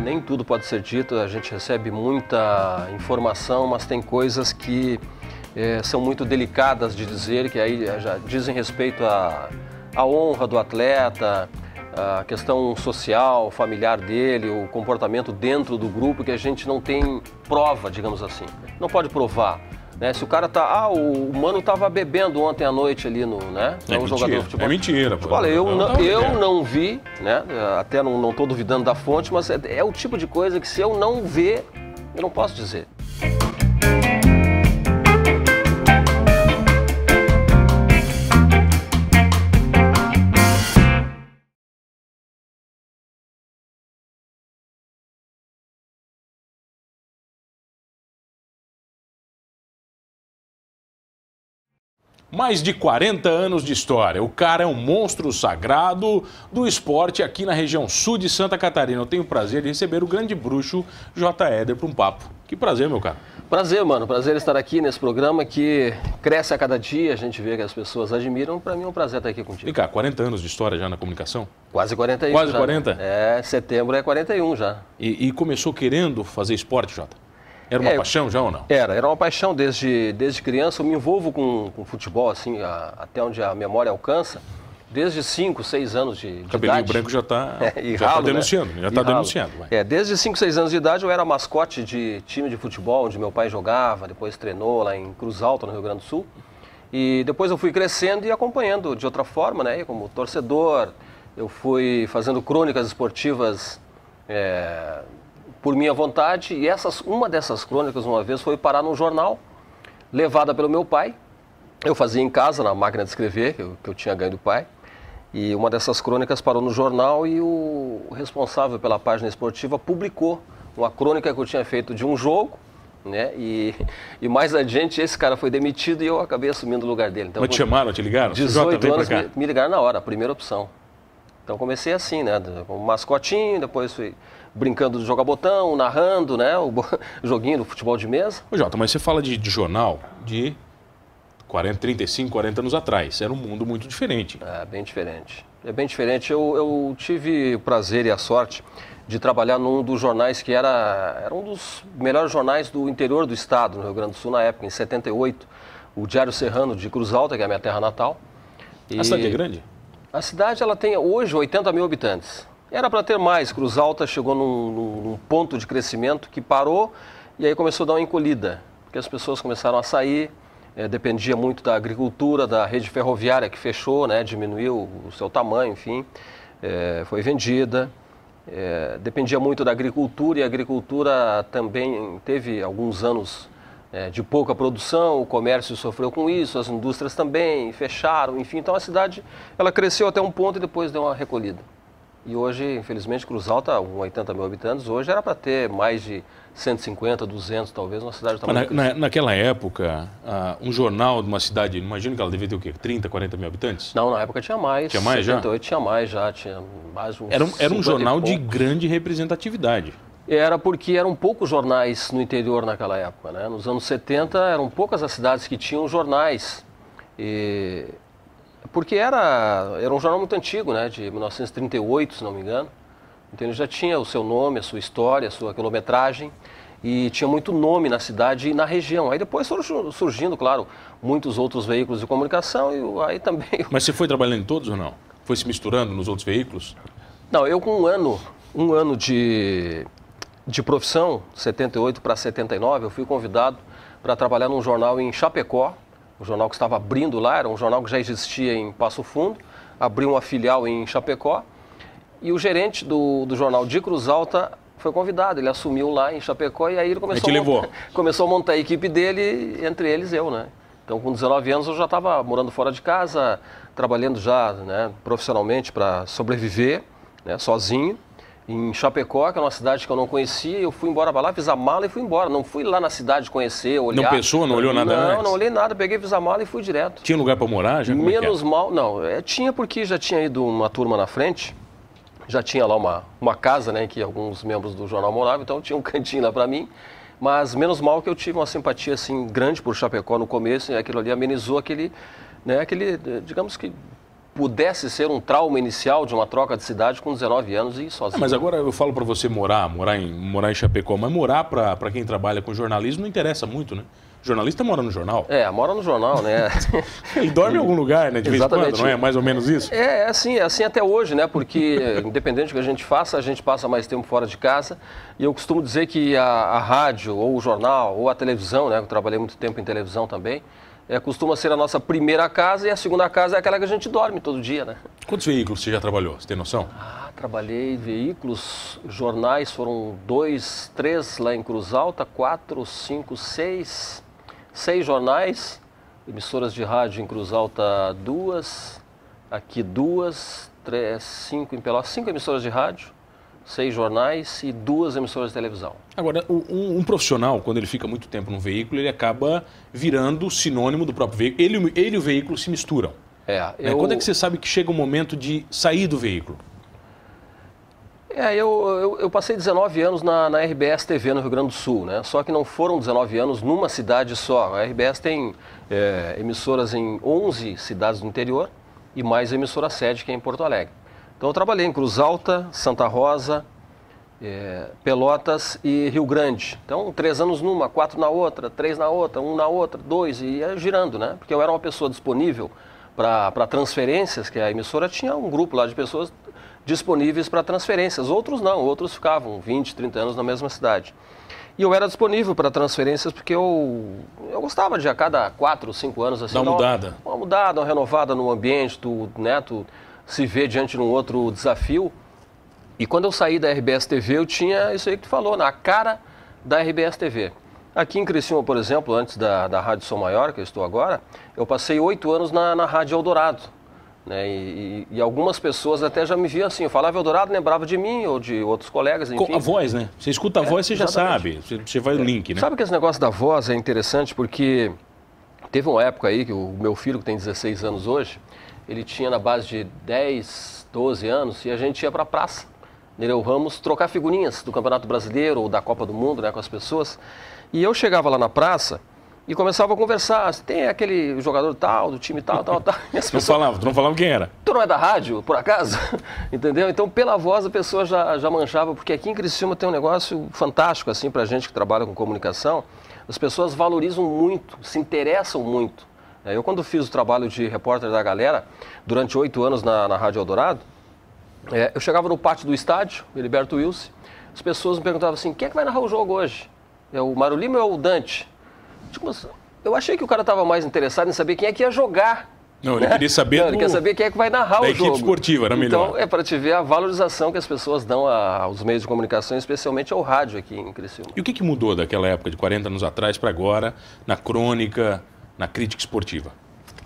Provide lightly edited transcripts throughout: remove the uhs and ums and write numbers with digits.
nem tudo pode ser dito, a gente recebe muita informação, mas tem coisas que são muito delicadas de dizer, que aí já dizem respeito à honra do atleta, a questão social, familiar dele, o comportamento dentro do grupo, que a gente não tem prova, digamos assim. Não pode provar, né? Se o cara tá... o Mano estava bebendo ontem à noite ali no... né? Jogador de futebol. É mentira. Olha, eu não vi, né? Até não estou duvidando da fonte, mas é o tipo de coisa que se eu não ver, eu não posso dizer. Mais de 40 anos de história. O cara é um monstro sagrado do esporte aqui na região sul de Santa Catarina. Eu tenho o prazer de receber o grande bruxo J. Éder para um papo. Que prazer, meu cara. Prazer, mano. Prazer estar aqui nesse programa que cresce a cada dia. A gente vê que as pessoas admiram. Para mim é um prazer estar aqui contigo. Vem cá, 40 anos de história já na comunicação? Quase 41. Quase já. 40? Setembro é 41 já. E começou querendo fazer esporte, Jota? Era uma paixão já ou não? Era uma paixão desde criança. Eu me envolvo com futebol, assim, até onde a memória alcança, desde 5, 6 anos de idade. O cabelinho branco já está denunciando, né? Já está denunciando. Vai. Desde 5, 6 anos de idade eu era mascote de time de futebol, onde meu pai jogava, depois treinou lá em Cruz Alta, no Rio Grande do Sul. E depois eu fui crescendo e acompanhando de outra forma, né? Como torcedor, eu fui fazendo crônicas esportivas por minha vontade, e uma dessas crônicas, uma vez, foi parar num jornal, levada pelo meu pai. Eu fazia em casa, na máquina de escrever, que eu tinha ganho do pai, e uma dessas crônicas parou no jornal e o responsável pela página esportiva publicou uma crônica que eu tinha feito de um jogo, né? E mais adiante esse cara foi demitido e eu acabei assumindo o lugar dele. Então, mas te chamaram, te ligaram? 18 anos me ligaram na hora, a primeira opção. Então comecei assim, né? Como mascotinho, depois fui brincando de jogar botão, narrando, né? O joguinho do futebol de mesa. Ô, Jota, mas você fala de jornal de 35, 40 anos atrás. Era um mundo muito diferente. É, bem diferente. É bem diferente. Eu tive o prazer e a sorte de trabalhar num dos jornais que era um dos melhores jornais do interior do estado, no Rio Grande do Sul, na época, em 78. O Diário Serrano de Cruz Alta, que é a minha terra natal. A cidade é grande? A cidade ela tem hoje 80 mil habitantes. Era para ter mais. Cruz Alta chegou num ponto de crescimento que parou e aí começou a dar uma encolhida. Porque as pessoas começaram a sair, dependia muito da agricultura, da rede ferroviária que fechou, né, diminuiu o seu tamanho, enfim, foi vendida. Dependia muito da agricultura e a agricultura também teve alguns anos de pouca produção, o comércio sofreu com isso, as indústrias também fecharam, enfim. Então a cidade ela cresceu até um ponto e depois deu uma recolhida. E hoje, infelizmente, Cruz Alta, com 80 mil habitantes, hoje era para ter mais de 150, 200 talvez, uma cidade também. Naquela época, um jornal de uma cidade, imagino que ela devia ter o quê? 30, 40 mil habitantes? Não, na época tinha mais. Tinha mais 78 já? Tinha mais já, tinha mais uns Era um jornal de grande representatividade. Era porque eram poucos jornais no interior naquela época, né? Nos anos 70 eram poucas as cidades que tinham jornais. Porque era um jornal muito antigo, né? De 1938, se não me engano. Então ele já tinha o seu nome, a sua história, a sua quilometragem. E tinha muito nome na cidade e na região. Aí depois foram surgindo, claro, muitos outros veículos de comunicação e aí também... Mas você foi trabalhando em todos ou não? Foi se misturando nos outros veículos? Não, eu com um ano de profissão, 78 para 79, eu fui convidado para trabalhar num jornal em Chapecó, o jornal que estava abrindo lá, era um jornal que já existia em Passo Fundo, abriu uma filial em Chapecó, e o gerente do jornal de Cruz Alta foi convidado, ele assumiu lá em Chapecó, e aí ele começou a montar a equipe dele, entre eles eu, né? Então com 19 anos eu já estava morando fora de casa, trabalhando já, né, profissionalmente para sobreviver, né, sozinho. Em Chapecó, que é uma cidade que eu não conhecia, eu fui embora para lá, fiz a mala e fui embora. Não fui lá na cidade conhecer, olhar. Não pensou, não olhou nada antes? Não olhei nada, peguei, fiz a mala e fui direto. Tinha lugar para morar? Já? Menos mal, não. Tinha porque já tinha ido uma turma na frente, já tinha lá uma casa, né, que alguns membros do jornal moravam, então tinha um cantinho lá para mim. Mas menos mal que eu tive uma simpatia assim grande por Chapecó no começo, e aquilo ali amenizou aquele, digamos que pudesse ser um trauma inicial de uma troca de cidade com 19 anos e ir sozinho. Mas agora eu falo para você morar em Chapecó, mas morar para quem trabalha com jornalismo não interessa muito, né? Jornalista mora no jornal. Mora no jornal, né? Ele dorme em algum lugar, né? De vez em quando, não é? Mais ou menos isso? É assim até hoje, né? Porque independente do que a gente faça, a gente passa mais tempo fora de casa. E eu costumo dizer que a rádio, ou o jornal, ou a televisão, né? Eu trabalhei muito tempo em televisão também. Costuma ser a nossa primeira casa e a segunda casa é aquela que a gente dorme todo dia, né? Quantos veículos você já trabalhou? Você tem noção? Trabalhei veículos, jornais, foram 2, 3 lá em Cruz Alta, 4, 5, 6 jornais, emissoras de rádio em Cruz Alta 2, aqui 2, 3, 5 em Pelotas, 5 emissoras de rádio, 6 jornais e 2 emissoras de televisão. Agora, um profissional, quando ele fica muito tempo num veículo, ele acaba virando sinônimo do próprio veículo. Ele e o veículo se misturam. Quando é que você sabe que chega o momento de sair do veículo? Eu passei 19 anos na RBS TV no Rio Grande do Sul, né? Só que não foram 19 anos numa cidade só. A RBS tem emissoras em 11 cidades do interior e mais a emissora sede, que é em Porto Alegre. Então eu trabalhei em Cruz Alta, Santa Rosa, Pelotas e Rio Grande. Então 3 anos numa, 4 na outra, 3 na outra, 1 na outra, 2 e ia girando, né? Porque eu era uma pessoa disponível para transferências, que a emissora tinha um grupo lá de pessoas disponíveis para transferências. Outros não, outros ficavam 20, 30 anos na mesma cidade. E eu era disponível para transferências porque eu gostava de a cada 4, 5 anos assim, dar uma mudada. Uma mudada, uma renovada no ambiente, tu se vê diante de um outro desafio. E quando eu saí da RBS TV, eu tinha isso aí que tu falou, na cara da RBS TV. Aqui em Criciúma, por exemplo, antes da Rádio Som Maior, que eu estou agora, eu passei 8 anos na Rádio Eldorado. Né? E algumas pessoas até já me viam assim, eu falava Eldorado, lembrava de mim ou de outros colegas, enfim. A voz, né? Você escuta a voz, você já sabe, você vai no link, né? Sabe que esse negócio da voz é interessante porque teve uma época aí que o meu filho, que tem 16 anos hoje, ele tinha na base de 10, 12 anos e a gente ia para a praça, Nereu Ramos, trocar figurinhas do Campeonato Brasileiro ou da Copa do Mundo, né, com as pessoas. E eu chegava lá na praça e começava a conversar, tem aquele jogador tal, do time tal. E as pessoas, tu não falava quem era. Tu não é da rádio, por acaso? Entendeu? Então, pela voz, a pessoa já manchava, porque aqui em Criciúma tem um negócio fantástico, assim, pra gente que trabalha com comunicação. As pessoas valorizam muito, se interessam muito. Eu, quando fiz o trabalho de repórter da galera, durante 8 anos na Rádio Eldorado, eu chegava no pátio do estádio, Heriberto Wilson, as pessoas me perguntavam assim, quem é que vai narrar o jogo hoje? É o Mário Lima ou é o Dante? Eu achei que o cara estava mais interessado em saber quem é que ia jogar. Não, ele queria saber ele quer saber quem é que vai narrar o jogo. Da equipe esportiva, era melhor. Então, é para te ver a valorização que as pessoas dão aos meios de comunicação, especialmente ao rádio aqui em Criciúma. E o que mudou daquela época, de 40 anos atrás para agora, na crônica, na crítica esportiva?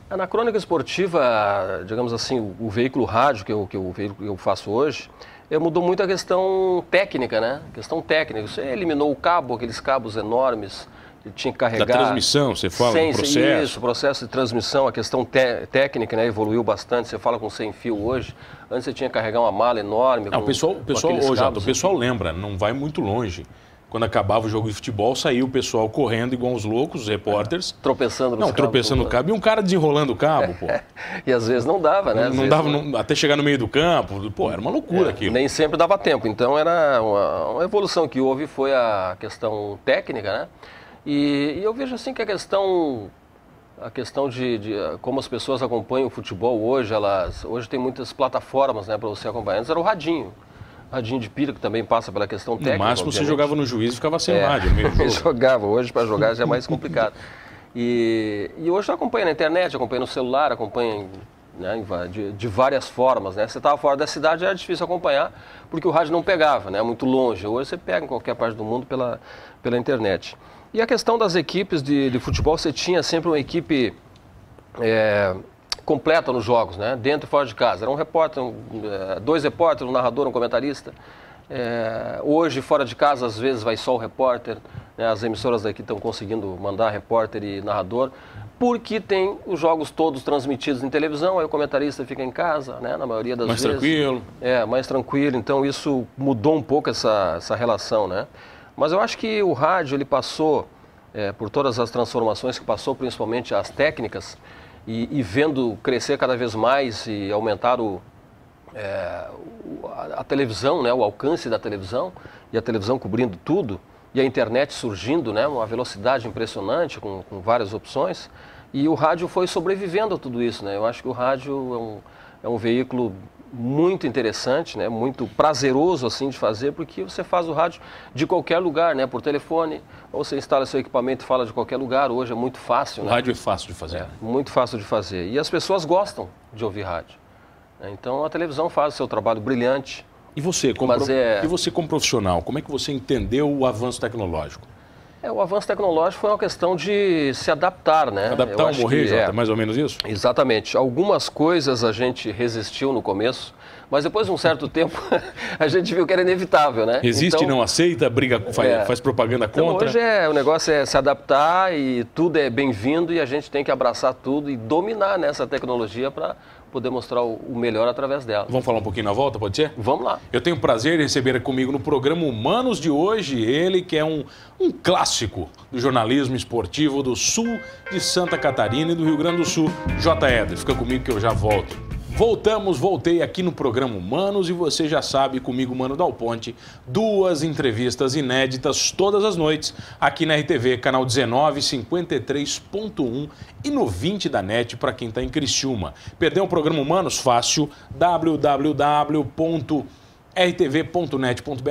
Na crônica esportiva, digamos assim, o veículo rádio, que eu faço hoje, mudou muito a questão técnica, né? Questão técnica. Você eliminou o cabo, aqueles cabos enormes, ele tinha que carregar... Da transmissão, você fala, do processo. Isso, o processo de transmissão, a questão técnica, né, evoluiu bastante. Você fala com sem fio hoje. Antes você tinha que carregar uma mala enorme. Não, o pessoal lembra, não vai muito longe. Quando acabava o jogo de futebol, saía o pessoal correndo igual os loucos, os repórteres. Tropeçando nos cabos. Tropeçando no cabo. E um cara desenrolando o cabo, pô. E às vezes não dava, né? Não dava, até chegar no meio do campo. Pô, era uma loucura aquilo. Nem sempre dava tempo. Então era uma evolução que houve, foi a questão técnica, né? E eu vejo assim que a questão de como as pessoas acompanham o futebol hoje, hoje tem muitas plataformas, né, para você acompanhar. Antes era o radinho de pilha, que também passa pela questão técnica. No máximo obviamente. Você jogava no juiz e ficava sem rádio no meio do jogo. Jogava, hoje para jogar já é mais complicado. E hoje eu acompanho na internet, acompanho no celular, acompanho, né, de várias formas, né? Você estava fora da cidade, era difícil acompanhar, porque o rádio não pegava, né, muito longe. Hoje você pega em qualquer parte do mundo pela internet. E a questão das equipes de futebol, você tinha sempre uma equipe completa nos jogos, né? Dentro e fora de casa. Era um repórter, 2 repórteres, um narrador, um comentarista. Hoje, fora de casa, às vezes vai só o repórter. Né? As emissoras daqui estão conseguindo mandar repórter e narrador, porque tem os jogos todos transmitidos em televisão, aí o comentarista fica em casa, né? Na maioria das vezes. Mais tranquilo. Mais tranquilo. Então, isso mudou um pouco essa relação, né? Mas eu acho que o rádio, ele passou, por todas as transformações que passou, principalmente as técnicas, e vendo crescer cada vez mais e aumentar a televisão, né, o alcance da televisão, e a televisão cobrindo tudo, e a internet surgindo, né, uma velocidade impressionante, com várias opções, e o rádio foi sobrevivendo a tudo isso, né? Eu acho que o rádio é um veículo muito interessante, né, muito prazeroso assim de fazer, porque você faz o rádio de qualquer lugar, né, por telefone, ou você instala seu equipamento e fala de qualquer lugar. Hoje é muito fácil. O né? rádio é fácil de fazer. É, muito fácil de fazer. E as pessoas gostam de ouvir rádio. Então a televisão faz o seu trabalho brilhante. E você, como profissional, como é que você entendeu o avanço tecnológico? O avanço tecnológico foi uma questão de se adaptar, né? Adaptar ou morrer, Jota, mais ou menos isso? Exatamente. Algumas coisas a gente resistiu no começo, mas depois de um certo tempo a gente viu que era inevitável, né? Resiste, então, não aceita, briga, faz propaganda contra. Então hoje o negócio é se adaptar e tudo é bem-vindo e a gente tem que abraçar tudo e dominar nessa tecnologia para poder mostrar o melhor através dela. Vamos falar um pouquinho na volta, pode ser? Vamos lá. Eu tenho o prazer de receber comigo no programa Humanos de hoje, ele que é um clássico do jornalismo esportivo do sul de Santa Catarina e do Rio Grande do Sul, J. Éder. Fica comigo que eu já volto. Voltei aqui no programa Humanos e você já sabe, comigo, Mano Dal Ponte, 2 entrevistas inéditas todas as noites aqui na RTV, canal 19, 53.1 e no 20 da NET para quem está em Criciúma. Perdeu o programa Humanos? Fácil, www.rtv.net.br,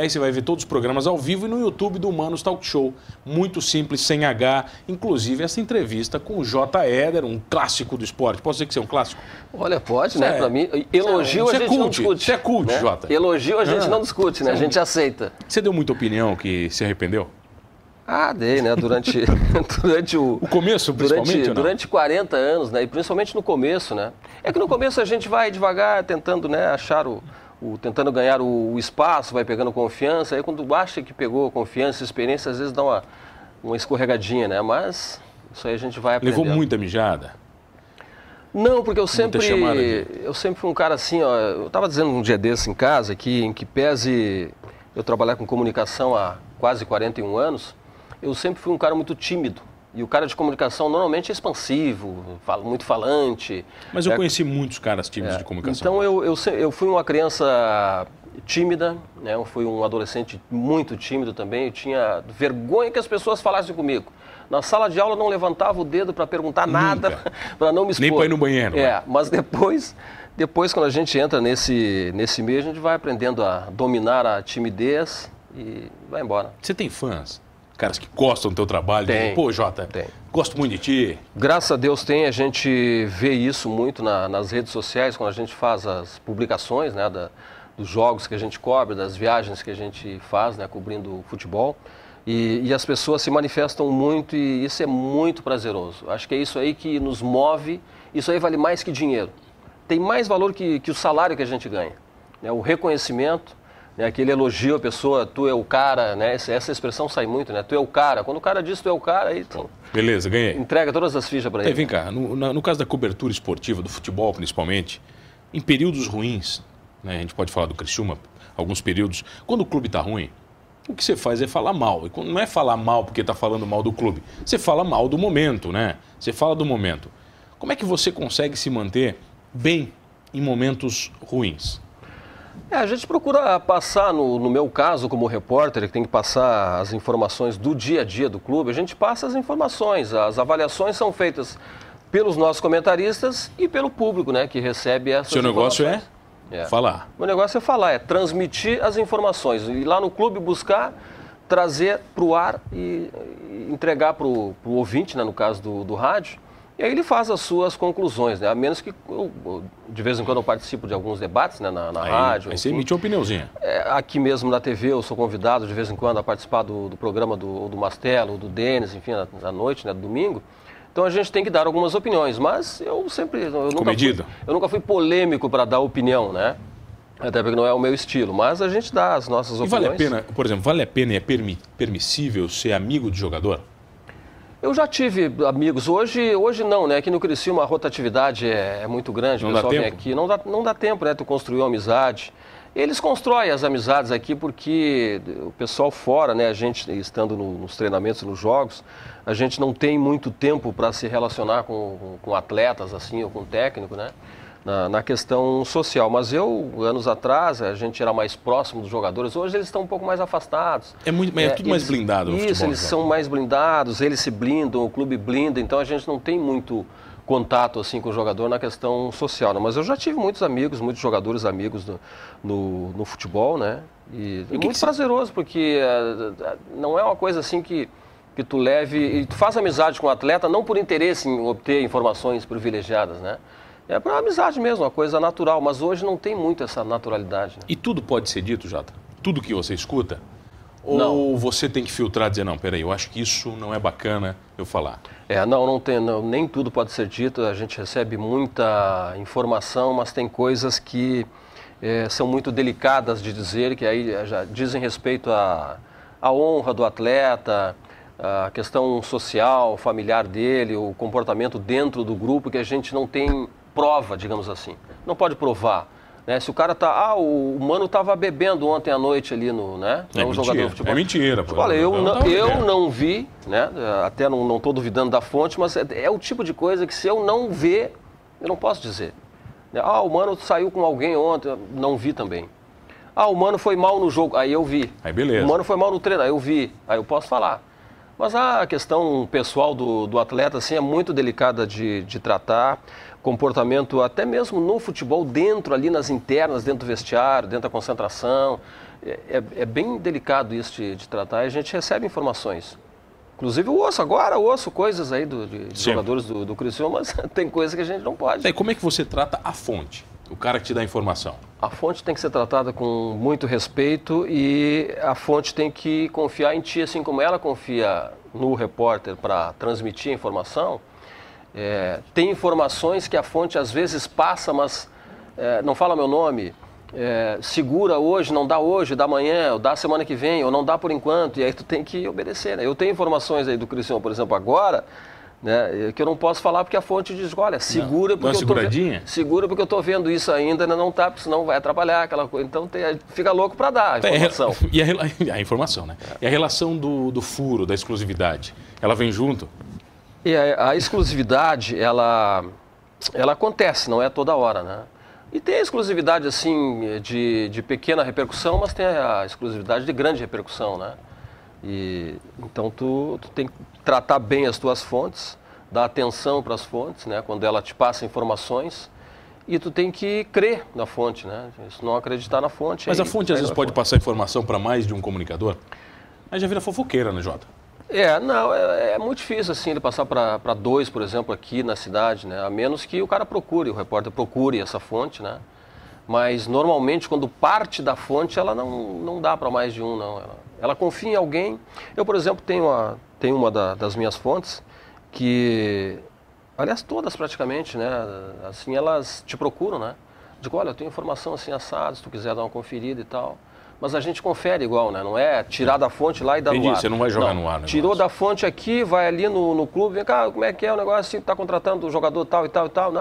você vai ver todos os programas ao vivo e no YouTube do Humanos Talk Show. Muito simples, sem H, inclusive essa entrevista com o J. Éder, um clássico do esporte. Pode ser que seja um clássico? Olha, pode, né? Para mim, elogio a gente não discute. Isso é cult, né? Jota. Elogio a gente não discute, né? A gente aceita. Você deu muita opinião que se arrependeu? Dei, né? Durante o começo, principalmente, durante 40 anos, né? E principalmente no começo, né? É que no começo a gente vai devagar, tentando, né, achar tentando ganhar o espaço, vai pegando confiança. Aí quando acha que pegou confiança, experiência, às vezes dá uma escorregadinha, né? Mas isso aí a gente vai aprendendo. Levou muita mijada? Não, porque eu sempre fui um cara assim, ó, eu estava dizendo um dia desse em casa, em que pese eu trabalhar com comunicação há quase 41 anos, eu sempre fui um cara muito tímido. E o cara de comunicação normalmente é expansivo, muito falante. Mas eu conheci muitos caras tímidos de comunicação. Então eu fui uma criança tímida, né? Eu fui um adolescente muito tímido também. Eu tinha vergonha que as pessoas falassem comigo. Na sala de aula eu não levantava o dedo para perguntar nada, para não me expor. Nem para ir no banheiro. Mas depois quando a gente entra nesse meio, a gente vai aprendendo a dominar a timidez e vai embora. Você tem fãs? Caras que gostam do teu trabalho? Tem. Pô, Jota, gosto muito de ti. Graças a Deus tem, a gente vê isso muito nas redes sociais, quando a gente faz as publicações, né, dos jogos que a gente cobre, das viagens que a gente faz, né, cobrindo futebol. E as pessoas se manifestam muito e isso é muito prazeroso. Acho que é isso aí que nos move, isso aí vale mais que dinheiro. Tem mais valor que o salário que a gente ganha, né, o reconhecimento. Aquele elogio à pessoa, tu é o cara, né? Essa expressão sai muito, né? Tu é o cara. Quando o cara diz tu é o cara, aí tu beleza, ganhei. Entrega todas as fichas para ele. Vem cá, no caso da cobertura esportiva, do futebol principalmente, em períodos ruins, né? A gente pode falar do Criciúma, alguns períodos, quando o clube está ruim, o que você faz é falar mal. E não é falar mal porque está falando mal do clube, você fala mal do momento, né? Você fala do momento. Como é que você consegue se manter bem em momentos ruins? A gente procura passar, no meu caso, como repórter, que tem que passar as informações do dia a dia do clube, a gente passa as informações, as avaliações são feitas pelos nossos comentaristas e pelo público, né, que recebe essas informações. Seu negócio é falar? O negócio é falar, é transmitir as informações, ir lá no clube buscar, trazer para o ar e entregar para o ouvinte, né, no caso do rádio. E aí ele faz as suas conclusões, né? A menos que de vez em quando eu participo de alguns debates, né, na rádio. Aí você emite uma opiniãozinha. Aqui mesmo na TV eu sou convidado de vez em quando a participar do programa do Mastelo, do Denis, enfim, à noite, né, do domingo. Então a gente tem que dar algumas opiniões, mas eu nunca fui polêmico para dar opinião, né? Até porque não é o meu estilo, mas a gente dá as nossas opiniões. E vale a pena, por exemplo, vale a pena e é permissível ser amigo de jogador? Eu já tive amigos, hoje não, né? Aqui no Criciúma a rotatividade é muito grande, o pessoal vem aqui, não dá tempo, né? Tu construir uma amizade. Eles constroem as amizades aqui porque o pessoal fora, né, a gente estando nos treinamentos, nos jogos, a gente não tem muito tempo para se relacionar com atletas assim ou com técnico, né, na questão social. Mas anos atrás, a gente era mais próximo dos jogadores. Hoje eles estão um pouco mais afastados. É tudo mais blindado no futebol. Isso, eles são mais blindados, eles se blindam, o clube blinda, então a gente não tem muito contato assim com o jogador na questão social, né? Mas eu já tive muitos amigos, muitos jogadores amigos no futebol, né? E muito prazeroso, porque não é uma coisa assim que tu leve e tu faz amizade com o atleta não por interesse em obter informações privilegiadas, né? É para amizade mesmo, uma coisa natural, mas hoje não tem muito essa naturalidade, né? E tudo pode ser dito, Jota? Tudo que você escuta? Ou Não. você tem que filtrar e dizer, não, peraí, eu acho que isso não é bacana eu falar? Não tem, nem tudo pode ser dito, a gente recebe muita informação, mas tem coisas que são muito delicadas de dizer, que aí já dizem respeito à honra do atleta, a questão social, familiar dele, o comportamento dentro do grupo, que a gente não tem prova, digamos assim. Não pode provar. Né? Se o cara o Mano estava bebendo ontem à noite ali né? É jogador de futebol. É mentira. Pô. Olha, eu não vi, né? Até não estou duvidando da fonte, mas é o tipo de coisa que se eu não ver, eu não posso dizer. O Mano saiu com alguém ontem, não vi também. O Mano foi mal no jogo, aí eu vi. Aí beleza. O Mano foi mal no treino, aí eu vi, aí eu posso falar. Mas a questão pessoal do atleta assim, é muito delicada de tratar. Comportamento até mesmo no futebol, dentro ali nas internas, dentro do vestiário, dentro da concentração. É bem delicado isso de tratar e a gente recebe informações. Inclusive eu ouço coisas aí de jogadores do Criciúma, mas tem coisas que a gente não pode. E como é que você trata a fonte, o cara que te dá a informação? A fonte tem que ser tratada com muito respeito e a fonte tem que confiar em ti, assim como ela confia no repórter para transmitir a informação. Tem informações que a fonte às vezes passa, mas não fala meu nome, segura hoje, não dá hoje, dá amanhã, ou dá semana que vem, ou não dá por enquanto, e aí tu tem que obedecer, né? Eu tenho informações aí do Criciúma, por exemplo, agora, né, que eu não posso falar porque a fonte diz, olha, segura porque eu estou vendo isso ainda, não tá, porque senão vai atrapalhar aquela coisa. Então fica louco para dar a informação. E a informação, né? E a relação do furo, da exclusividade, ela vem junto? E a exclusividade, ela acontece, não é toda hora, né? E tem a exclusividade, assim, de pequena repercussão, mas tem a exclusividade de grande repercussão, né? Então, tu tem que tratar bem as tuas fontes, dar atenção para as fontes, né? Quando ela te passa informações, e tu tem que crer na fonte, né? Se não acreditar na fonte... Mas a fonte, às vezes, pode passar informação para mais de um comunicador? Aí já vira fofoqueira, né, Jota? É muito difícil assim ele passar para dois, por exemplo, aqui na cidade, né? A menos que o cara procure, o repórter procure essa fonte, né? Mas normalmente quando parte da fonte ela não dá para mais de um, não. Ela confia em alguém. Eu, por exemplo, tenho uma das minhas fontes que, aliás, todas praticamente, né? Assim elas te procuram, né? Digo, olha, eu tenho informação assim assada, se tu quiser dar uma conferida e tal. Mas a gente confere igual, né? Não é tirar da fonte lá e dar no ar. Você não vai jogar no ar, né? Tirou da fonte aqui, vai ali no clube, vem cá, como é que é o negócio assim, tá contratando o jogador tal e tal e tal.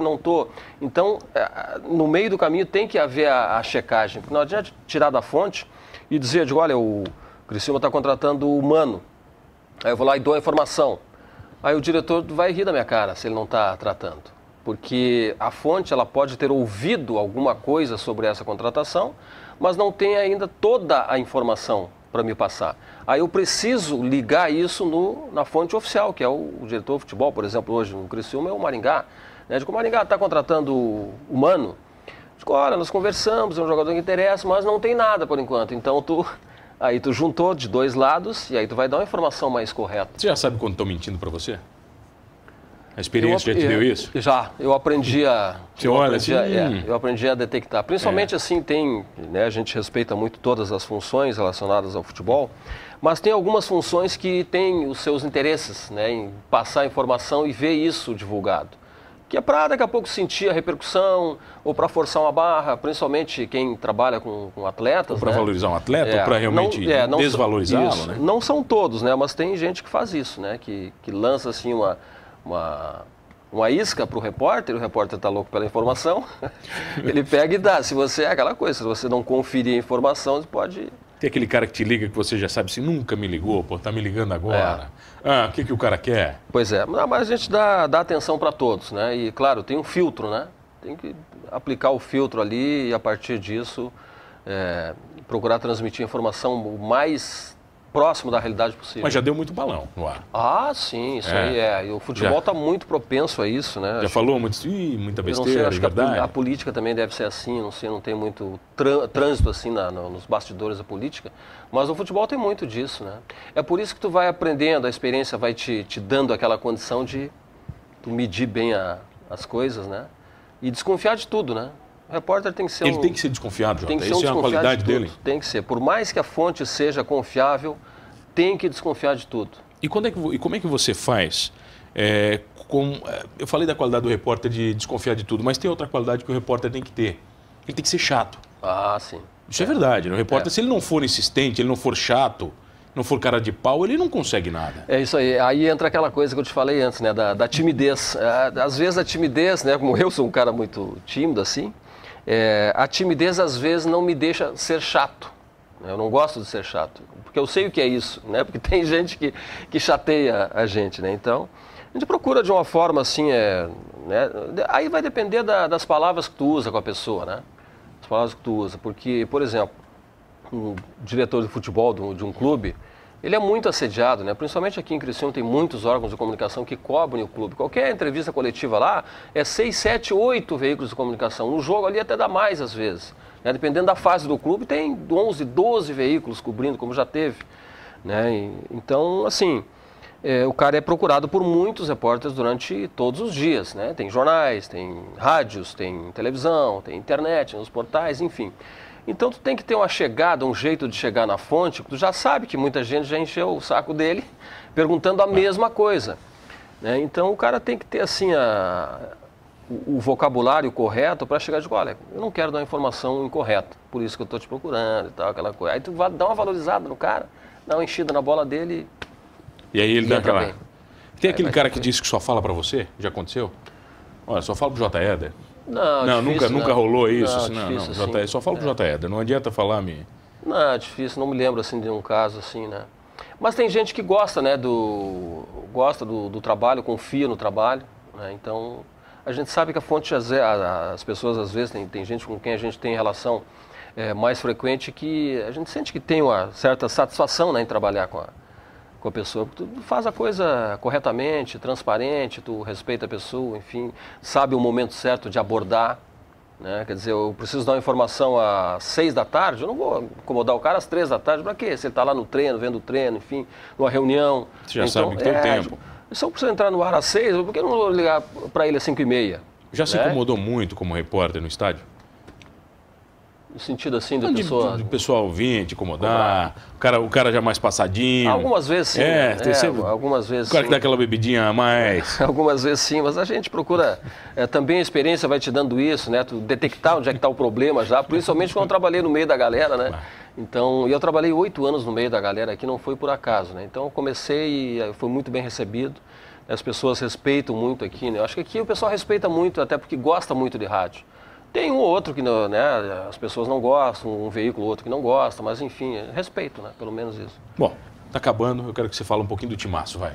Não tô. Então, no meio do caminho tem que haver a checagem. Porque não adianta tirar da fonte e dizer, olha, o Criciúma está contratando o Mano. Aí eu vou lá e dou a informação. Aí o diretor vai rir da minha cara se ele não está tratando. Porque a fonte ela pode ter ouvido alguma coisa sobre essa contratação, mas não tem ainda toda a informação para me passar. Aí eu preciso ligar isso na fonte oficial, que é o diretor de futebol, por exemplo, hoje no Criciúma é o Maringá. Né? Digo, o Maringá está contratando o Mano. Digo, olha, nós conversamos, é um jogador que interessa, mas não tem nada por enquanto. Então aí tu juntou de dois lados e aí tu vai dar uma informação mais correta. Você já sabe quando estão mentindo para você? A experiência já te deu isso? Já, eu aprendi a... eu aprendi a detectar. Principalmente assim, né, a gente respeita muito todas as funções relacionadas ao futebol, mas tem algumas funções que têm os seus interesses, né, em passar informação e ver isso divulgado. Que é para daqui a pouco sentir a repercussão, ou para forçar uma barra, principalmente quem trabalha com atletas. Ou para valorizar um atleta, ou para realmente desvalorizá-lo, né? Não são todos, né, mas tem gente que faz isso, né, que lança assim uma isca para o repórter está louco pela informação, ele pega e dá. Se você é aquela coisa, se você não conferir a informação, você pode... Tem aquele cara que te liga que você já sabe, se nunca me ligou, pô, tá me ligando agora. O que o cara quer? Pois é, mas a gente dá atenção para todos, né? E claro, tem um filtro, né? Tem que aplicar o filtro ali e a partir disso procurar transmitir a informação o mais próximo da realidade possível. Mas já deu muito balão no ar. Ah, sim, isso aí é. E o futebol está muito propenso a isso, né? Já falou muita besteira, acho que a política também deve ser assim, não sei, não tem muito trânsito assim nos bastidores da política, mas o futebol tem muito disso, né? É por isso que tu vai aprendendo, a experiência vai te dando aquela condição de tu medir bem as coisas, né? E desconfiar de tudo, né? O repórter tem que ser Ele tem que ser desconfiado, Jota. Isso é uma qualidade dele. Tem que ser. Por mais que a fonte seja confiável, tem que desconfiar de tudo. E como é que você faz? Eu falei da qualidade do repórter de desconfiar de tudo, mas tem outra qualidade que o repórter tem que ter. Ele tem que ser chato. Ah, sim. Isso é verdade. Né? O repórter, se ele não for insistente, ele não for chato, não for cara de pau, ele não consegue nada. É isso aí. Aí entra aquela coisa que eu te falei antes, né? Da timidez. Às vezes a timidez, né? Como eu sou um cara muito tímido assim, a timidez às vezes não me deixa ser chato. Eu não gosto de ser chato, porque eu sei o que é isso, né? Porque tem gente que chateia a gente, né? Então, a gente procura de uma forma assim, né? Aí vai depender das palavras que tu usa com a pessoa, né? As palavras que tu usa, porque, por exemplo, um diretor de futebol de um clube, ele é muito assediado, né? Principalmente aqui em Criciúma tem muitos órgãos de comunicação que cobrem o clube. Qualquer entrevista coletiva lá 6, 7, 8 veículos de comunicação. No jogo ali até dá mais às vezes. Né? Dependendo da fase do clube, tem 11, 12 veículos cobrindo, como já teve. Né? Então, assim, o cara é procurado por muitos repórteres durante todos os dias. Né? Tem jornais, tem rádios, tem televisão, tem internet, nos portais, enfim. Então tu tem que ter uma chegada, um jeito de chegar na fonte, tu já sabe que muita gente já encheu o saco dele perguntando a mesma coisa. Né? Então o cara tem que ter assim o vocabulário correto para chegar e dizer, olha, eu não quero dar uma informação incorreta, por isso que eu estou te procurando e tal, aquela coisa. Aí tu vai dar uma valorizada no cara, dá uma enchida na bola dele e aí ele dá aquela... bem. Tem aquele cara que disse que só fala para você? Já aconteceu? Olha, só fala pro J. Éder. Não, difícil, nunca rolou isso. Não, difícil, J. Só fala pro J. Éder, não adianta falar Não, é difícil, não me lembro assim de um caso assim, né? Mas tem gente que gosta, né, gosta do trabalho, confia no trabalho, né? Então, a gente sabe que a fonte, as pessoas às vezes, tem gente com quem a gente tem relação mais frequente que a gente sente que tem uma certa satisfação, né, em trabalhar com a pessoa. Tu faz a coisa corretamente, transparente, tu respeita a pessoa, enfim, sabe o momento certo de abordar, né? Quer dizer, eu preciso dar uma informação às 6 da tarde, eu não vou incomodar o cara às 3 da tarde, para quê? Se ele está lá no treino, vendo o treino, enfim, numa reunião. Você já sabe que tem tempo. Se eu preciso entrar no ar às 6, por que eu não vou ligar para ele às 5h30? Já se incomodou muito como repórter no estádio? No sentido assim de pessoa... De pessoal vir te incomodar, o cara já mais passadinho. Algumas vezes sim. Algumas vezes o cara que dá aquela bebidinha a mais. Algumas vezes sim, mas a gente procura... também a experiência vai te dando isso, né? Tu detectar onde é que está o problema já, principalmente quando eu trabalhei no meio da galera, né? Então, eu trabalhei 8 anos no meio da galera aqui, não foi por acaso, né? Então eu comecei e fui muito bem recebido. As pessoas respeitam muito aqui, né? Eu acho que aqui o pessoal respeita muito, até porque gosta muito de rádio. Tem um ou outro que, né, as pessoas não gostam, um veículo ou outro que não gosta, mas enfim, respeito, né? Pelo menos isso. Bom, tá acabando, eu quero que você fale um pouquinho do Timaço, vai.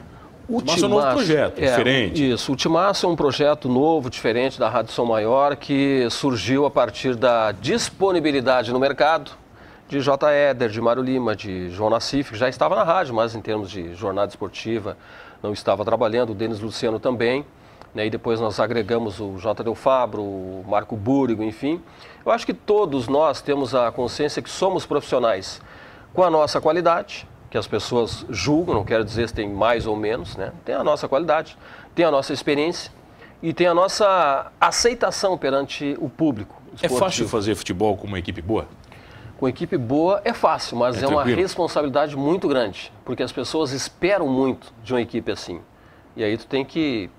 O Timaço é um novo projeto, diferente. Isso, o Timaço é um projeto novo, diferente da Rádio Som Maior, que surgiu a partir da disponibilidade no mercado de J. Éder, de Mário Lima, de João Nassif, que já estava na rádio, mas em termos de jornada esportiva não estava trabalhando, o Denis Luciano também. E depois nós agregamos o J. Del Fabro, o Marco Búrigo, enfim. Eu acho que todos nós temos a consciência que somos profissionais com a nossa qualidade, que as pessoas julgam, não quero dizer se tem mais ou menos, né? Tem a nossa qualidade, tem a nossa experiência e tem a nossa aceitação perante o público esportivo. É fácil fazer futebol com uma equipe boa? Com equipe boa é fácil, mas é uma responsabilidade muito grande, porque as pessoas esperam muito de uma equipe assim. E aí tu tem que...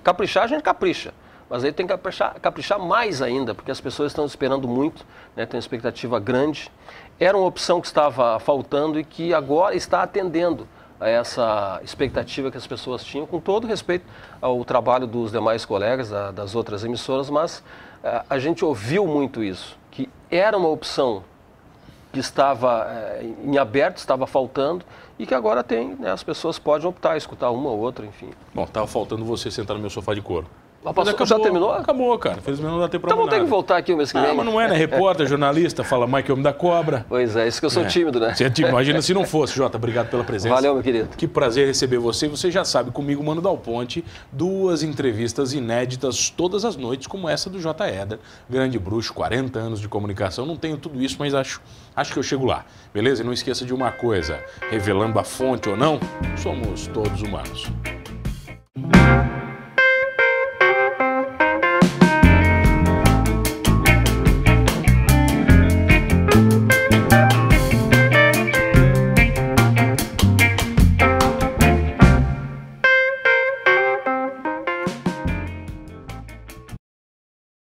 Caprichar, a gente capricha, mas aí tem que caprichar mais ainda, porque as pessoas estão esperando muito, né, tem uma expectativa grande. Era uma opção que estava faltando e que agora está atendendo a essa expectativa que as pessoas tinham, com todo respeito ao trabalho dos demais colegas das outras emissoras, mas a gente ouviu muito isso, que era uma opção que estava em aberto, estava faltando, e que agora tem, né, as pessoas podem optar, escutar uma ou outra, enfim. Bom, estava faltando você sentar no meu sofá de couro. Acabou, já terminou? Acabou, cara. Infelizmente não dá tempo pra Então vamos ter que voltar aqui o mês que vem. Mas não é, né? Repórter, jornalista, fala Mike, homem da cobra. Pois é, isso que eu sou tímido, né? Você é tímido. Imagina se não fosse, Jota. Obrigado pela presença. Valeu, meu querido. Que prazer receber você. Você já sabe, comigo, Mano Dal Ponte, 2 entrevistas inéditas todas as noites, como essa do J. Éder, grande bruxo, 40 anos de comunicação. Não tenho tudo isso, mas acho que eu chego lá. Beleza? E não esqueça de uma coisa, revelando a fonte ou não, somos todos humanos.